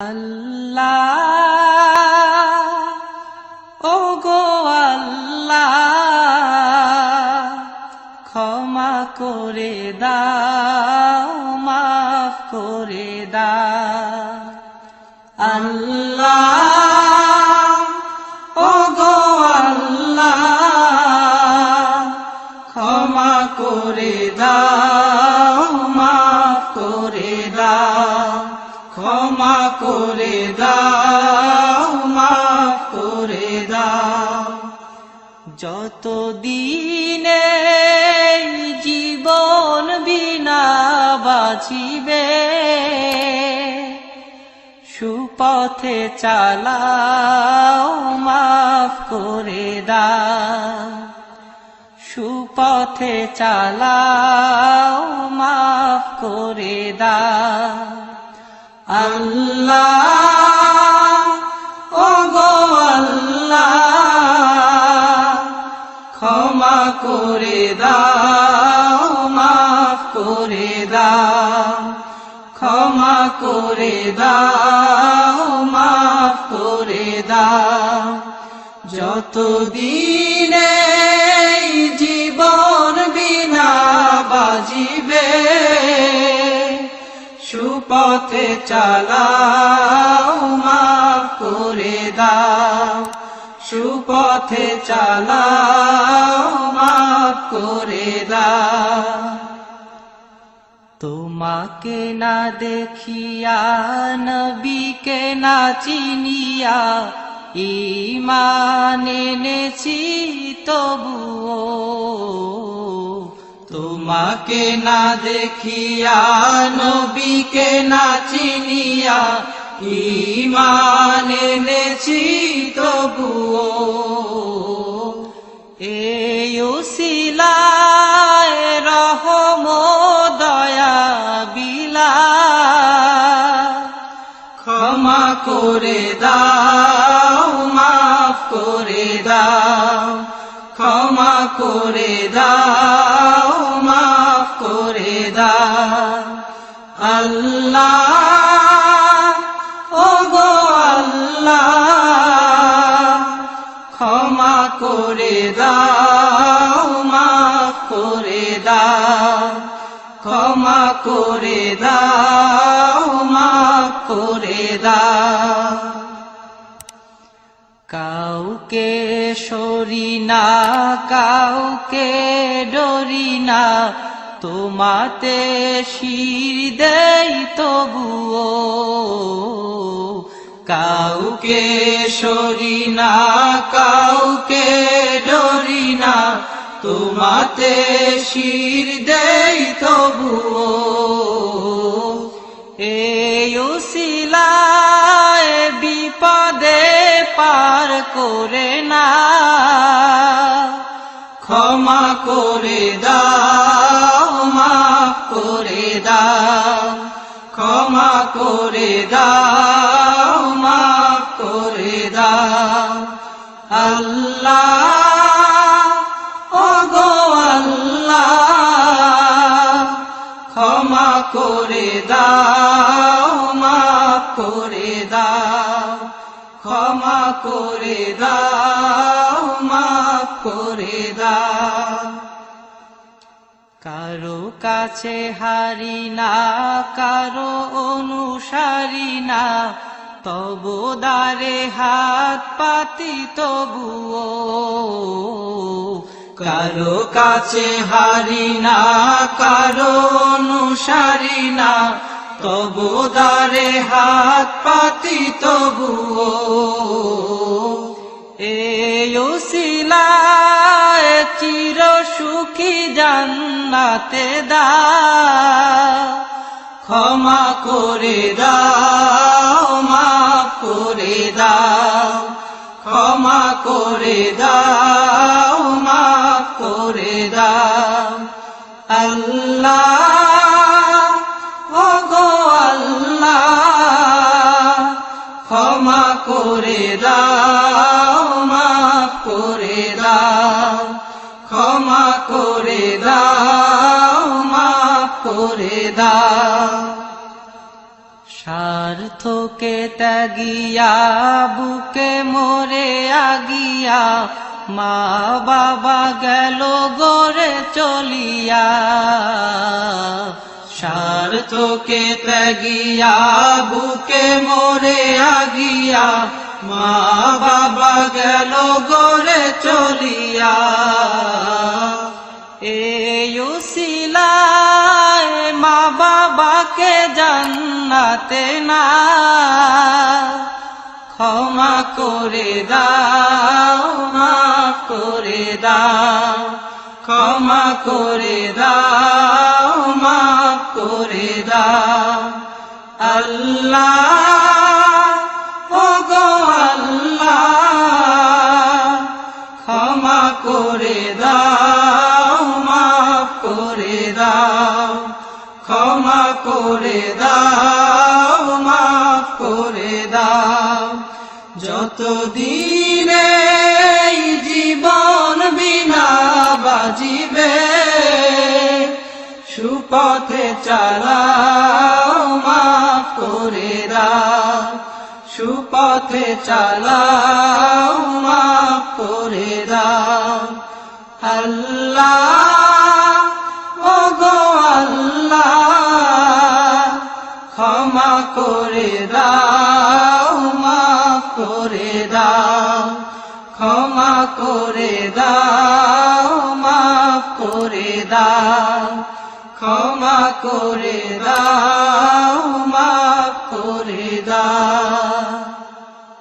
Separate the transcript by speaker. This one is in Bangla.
Speaker 1: আল্লাহ ও গো আল্লাহ ক্ষমা করে দাও মাফ করে দাও আল্লাহ ও গো আল্লাহ ক্ষমা করে দাও মাফ করে দাও ক্ষমা করে দাও মাফ করে দাও যতদিনে জীবন বিনা বাঁচিবে সুপথে চালাও মাফ করে দাও সুপথে চালাও মাফ করে দাও আল্লাহ ও গো আল্লাহ ক্ষমা করে দাও মাফ করে দাও ক্ষমা করে দাও মাফ করে দাও যতদিনে জীবন বিনা বাজিবে সুপথে চালাও মাফ করে দাও সুপথে চালাও মাফ করে দাও তোমাকে না দেখিয়া নবীকে না চিনিয়া ঈমান এনেছি তবুও তোমাকে না দেখিয়া নবীকে না চিনিয়া ঈমান এনেছি তবুও এই উসিলায় রহম দয়া বিলা ক্ষমা করে দাও মাফ করে দাও ক্ষমা করে দাও মাফ করে দাও আল্লাহ ও গো আল্লাহ ক্ষমা করে দাও মাফ করে দাও ক্ষমা করে দাও মাফ করে দাও কাউকে সরি না কাউকে ডরি না তোমাতে শির দেই তবুও কাউকে সরি না কাউকে ডরি না তোমাতে শির দেই তবুও এই উসিলায় বিপদে পার করে না ক্ষমা করে দাও মাফ করে দাও ক্ষমা করে দাও মাফ করে দাও আল্লাহ ও গো আল্লাহ ক্ষমা করে দাও মাফ করে দাও ক্ষমা করে দাও মাফ করে দাও কারো কাছে হারি না কারো অনুসারী না তবু দ্বারে হাত পাতি তবুও কারো কাছে হারি না কারো অনুসারী না তবু দ্বারে হাত পাতি তবুও এই উসিলায় চির সুখী জান্নাতে দাও ক্ষমা করে দাও মাফ করে দাও ক্ষমা করে দাও মাফ করে দাও আল্লাহ ও গো আল্লাহ ক্ষমা করে দাও মাফ করে দাও ক্ষমা করে দাও মাফ করে দাও স্বার্থকে ত্যাগিয়া বুকে মরে আগিয়া মা বাবা গেল গড়ে চলিয়া। স্বার্থকে ত্যাগিয়া বুকে মরে আগিয়া মা বাবা গেল গড়ে চলিয়া। এই উসিলায় মা বাবাকে জান্নাতে না ক্ষমা করে দাও, মাফ করে দাও, ক্ষমা করে দাও, মাফ করে দাও। আল্লাহ ওগো আল্লাহ ক্ষমা করে দাও, মাফ করে দাও, ক্ষমা করে দাও, মাফ করে দাও। যতদিনে এই জীবন বিনা বাজিবে সুপথে চালাও, মাফ করে দাও, সুপথে চালাও, মাফ করে দাও। আল্লাহ ওগো আল্লাহ ক্ষমা করে দাও, মাফ করে দাও, ক্ষমা করে দাও, মাফ করে দাও, ক্ষমা করে